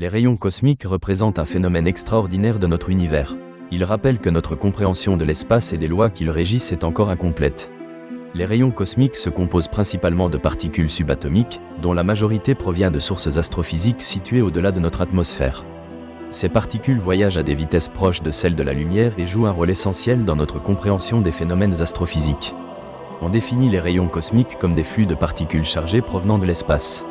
Les rayons cosmiques représentent un phénomène extraordinaire de notre univers. Ils rappellent que notre compréhension de l'espace et des lois qui le régissent est encore incomplète. Les rayons cosmiques se composent principalement de particules subatomiques, dont la majorité provient de sources astrophysiques situées au-delà de notre atmosphère. Ces particules voyagent à des vitesses proches de celles de la lumière et jouent un rôle essentiel dans notre compréhension des phénomènes astrophysiques. On définit les rayons cosmiques comme des flux de particules chargées provenant de l'espace.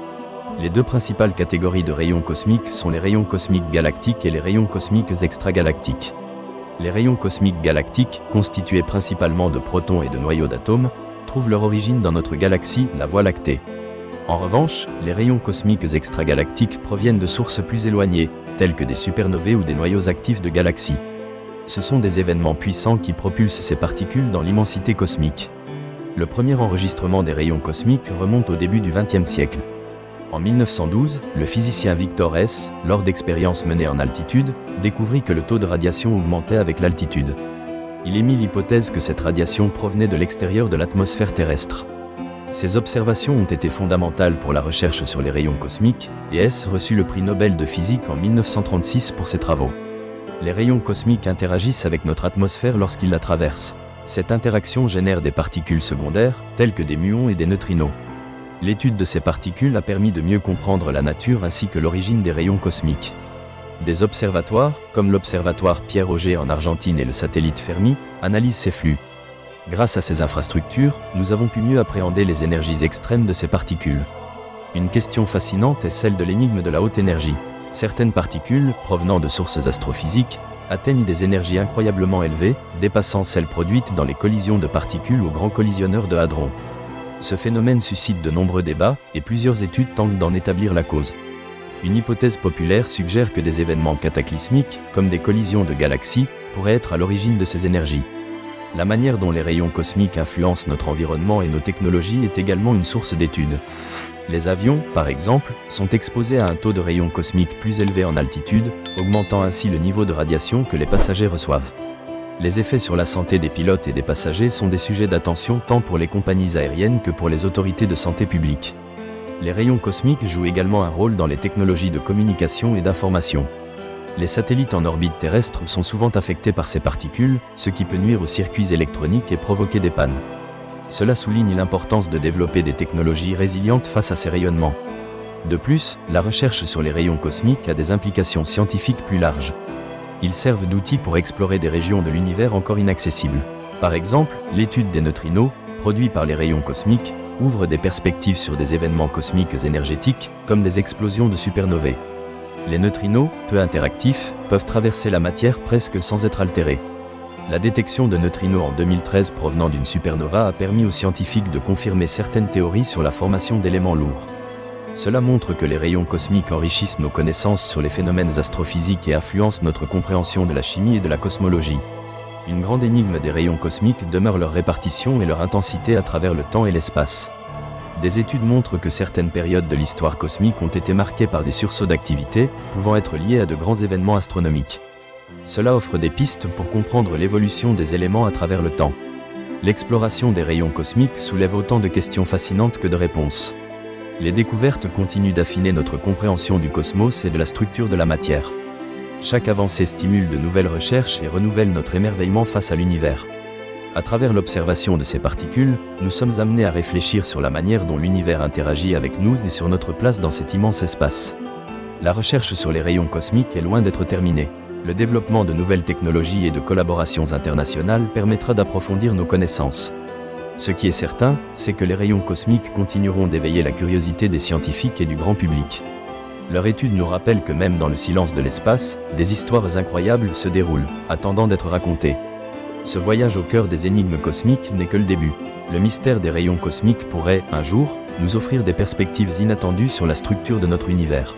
Les deux principales catégories de rayons cosmiques sont les rayons cosmiques galactiques et les rayons cosmiques extragalactiques. Les rayons cosmiques galactiques, constitués principalement de protons et de noyaux d'atomes, trouvent leur origine dans notre galaxie, la Voie lactée. En revanche, les rayons cosmiques extragalactiques proviennent de sources plus éloignées, telles que des supernovae ou des noyaux actifs de galaxies. Ce sont des événements puissants qui propulsent ces particules dans l'immensité cosmique. Le premier enregistrement des rayons cosmiques remonte au début du XXe siècle. En 1912, le physicien Victor Hess, lors d'expériences menées en altitude, découvrit que le taux de radiation augmentait avec l'altitude. Il émit l'hypothèse que cette radiation provenait de l'extérieur de l'atmosphère terrestre. Ces observations ont été fondamentales pour la recherche sur les rayons cosmiques, et Hess reçut le prix Nobel de physique en 1936 pour ses travaux. Les rayons cosmiques interagissent avec notre atmosphère lorsqu'ils la traversent. Cette interaction génère des particules secondaires, telles que des muons et des neutrinos. L'étude de ces particules a permis de mieux comprendre la nature ainsi que l'origine des rayons cosmiques. Des observatoires, comme l'observatoire Pierre-Auger en Argentine et le satellite Fermi, analysent ces flux. Grâce à ces infrastructures, nous avons pu mieux appréhender les énergies extrêmes de ces particules. Une question fascinante est celle de l'énigme de la haute énergie. Certaines particules, provenant de sources astrophysiques, atteignent des énergies incroyablement élevées, dépassant celles produites dans les collisions de particules au Grand Collisionneur de Hadron. Ce phénomène suscite de nombreux débats, et plusieurs études tentent d'en établir la cause. Une hypothèse populaire suggère que des événements cataclysmiques, comme des collisions de galaxies, pourraient être à l'origine de ces énergies. La manière dont les rayons cosmiques influencent notre environnement et nos technologies est également une source d'études. Les avions, par exemple, sont exposés à un taux de rayons cosmiques plus élevé en altitude, augmentant ainsi le niveau de radiation que les passagers reçoivent. Les effets sur la santé des pilotes et des passagers sont des sujets d'attention tant pour les compagnies aériennes que pour les autorités de santé publique. Les rayons cosmiques jouent également un rôle dans les technologies de communication et d'information. Les satellites en orbite terrestre sont souvent affectés par ces particules, ce qui peut nuire aux circuits électroniques et provoquer des pannes. Cela souligne l'importance de développer des technologies résilientes face à ces rayonnements. De plus, la recherche sur les rayons cosmiques a des implications scientifiques plus larges. Ils servent d'outils pour explorer des régions de l'univers encore inaccessibles. Par exemple, l'étude des neutrinos, produits par les rayons cosmiques, ouvre des perspectives sur des événements cosmiques énergétiques, comme des explosions de supernovae. Les neutrinos, peu interactifs, peuvent traverser la matière presque sans être altérés. La détection de neutrinos en 2013 provenant d'une supernova a permis aux scientifiques de confirmer certaines théories sur la formation d'éléments lourds. Cela montre que les rayons cosmiques enrichissent nos connaissances sur les phénomènes astrophysiques et influencent notre compréhension de la chimie et de la cosmologie. Une grande énigme des rayons cosmiques demeure leur répartition et leur intensité à travers le temps et l'espace. Des études montrent que certaines périodes de l'histoire cosmique ont été marquées par des sursauts d'activité, pouvant être liés à de grands événements astronomiques. Cela offre des pistes pour comprendre l'évolution des éléments à travers le temps. L'exploration des rayons cosmiques soulève autant de questions fascinantes que de réponses. Les découvertes continuent d'affiner notre compréhension du cosmos et de la structure de la matière. Chaque avancée stimule de nouvelles recherches et renouvelle notre émerveillement face à l'univers. À travers l'observation de ces particules, nous sommes amenés à réfléchir sur la manière dont l'univers interagit avec nous et sur notre place dans cet immense espace. La recherche sur les rayons cosmiques est loin d'être terminée. Le développement de nouvelles technologies et de collaborations internationales permettra d'approfondir nos connaissances. Ce qui est certain, c'est que les rayons cosmiques continueront d'éveiller la curiosité des scientifiques et du grand public. Leur étude nous rappelle que même dans le silence de l'espace, des histoires incroyables se déroulent, attendant d'être racontées. Ce voyage au cœur des énigmes cosmiques n'est que le début. Le mystère des rayons cosmiques pourrait, un jour, nous offrir des perspectives inattendues sur la structure de notre univers.